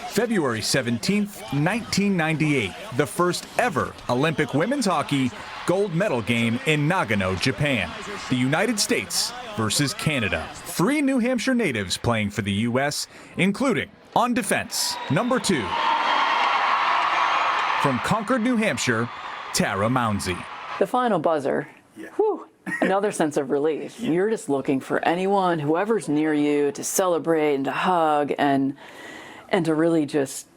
February 17th, 1998, the first ever Olympic women's hockey gold medal game in Nagano, Japan. The United States versus Canada. 3 New Hampshire natives playing for the U.S., including, on defense, number 2, from Concord, New Hampshire, Tara Mounsey. The final buzzer, whew, another sense of relief. You're just looking for anyone, whoever's near you, to celebrate and to hug and to really just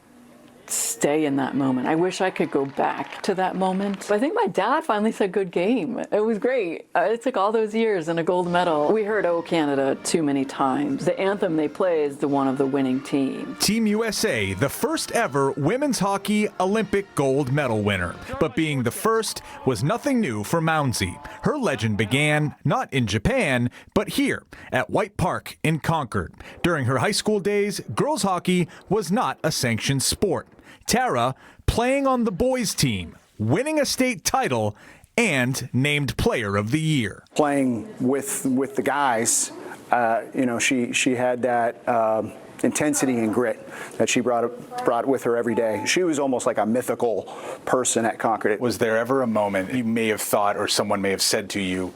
stay in that moment. I wish I could go back to that moment. But I think my dad finally said good game. It was great. It took all those years and a gold medal. We heard "Oh Canada" too many times. The anthem they play is the one of the winning team. Team USA, the first ever women's hockey Olympic gold medal winner. But being the first was nothing new for Mounsey. Her legend began not in Japan, but here at White Park in Concord. During her high school days, girls hockey was not a sanctioned sport. Tara playing on the boys team, winning a state title, and named Player of the Year. Playing with the guys, she had that intensity and grit that she brought with her every day. She was almost like a mythical person at Concord. Was there ever a moment you may have thought, or someone may have said to you,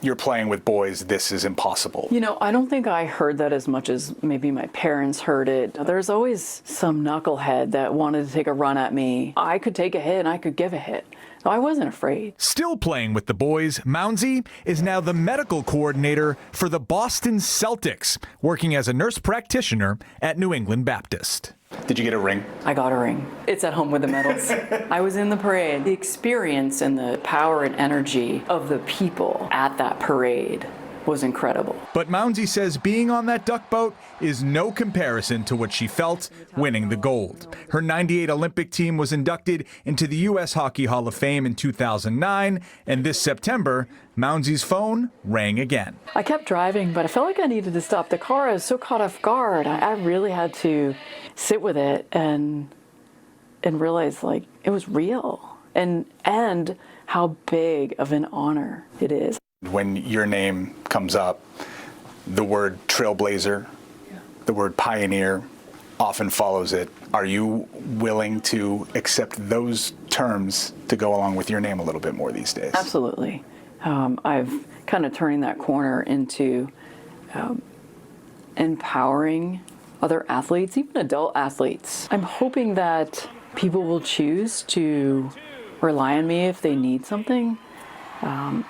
"You're playing with boys, this is impossible"? You know, I don't think I heard that as much as maybe my parents heard it. There's always some knucklehead that wanted to take a run at me. I could take a hit and I could give a hit. So I wasn't afraid. Still playing with the boys, Mounsey is now the medical coordinator for the Boston Celtics, working as a nurse practitioner at New England Baptist. Did you get a ring? I got a ring. It's at home with the medals. I was in the parade. The experience and the power and energy of the people at that parade was incredible. But Mounsey says being on that duck boat is no comparison to what she felt winning the gold. Her '98 Olympic team was inducted into the U.S. Hockey Hall of Fame in 2009, and this September, Mounsey's phone rang again. I kept driving, but I felt like I needed to stop the car. I was so caught off guard. I really had to sit with it and realize like it was real and how big of an honor it is. When your name comes up, the word trailblazer, the word pioneer often follows it. Are you willing to accept those terms to go along with your name a little bit more these days? Absolutely. I've kind of turning that corner into empowering other athletes, even adult athletes. I'm hoping that people will choose to rely on me if they need something.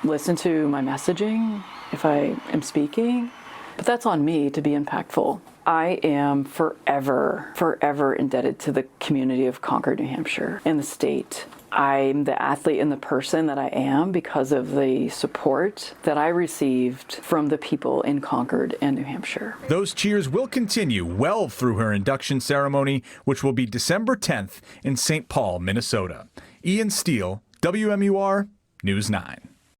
Listen to my messaging if I am speaking, but that's on me to be impactful. I am forever indebted to the community of Concord, New Hampshire, and the state. I'm the athlete and the person that I am because of the support that I received from the people in Concord and New Hampshire. Those cheers will continue well through her induction ceremony, which will be December 10th in St. Paul, Minnesota. Ian Steele, WMUR News 9.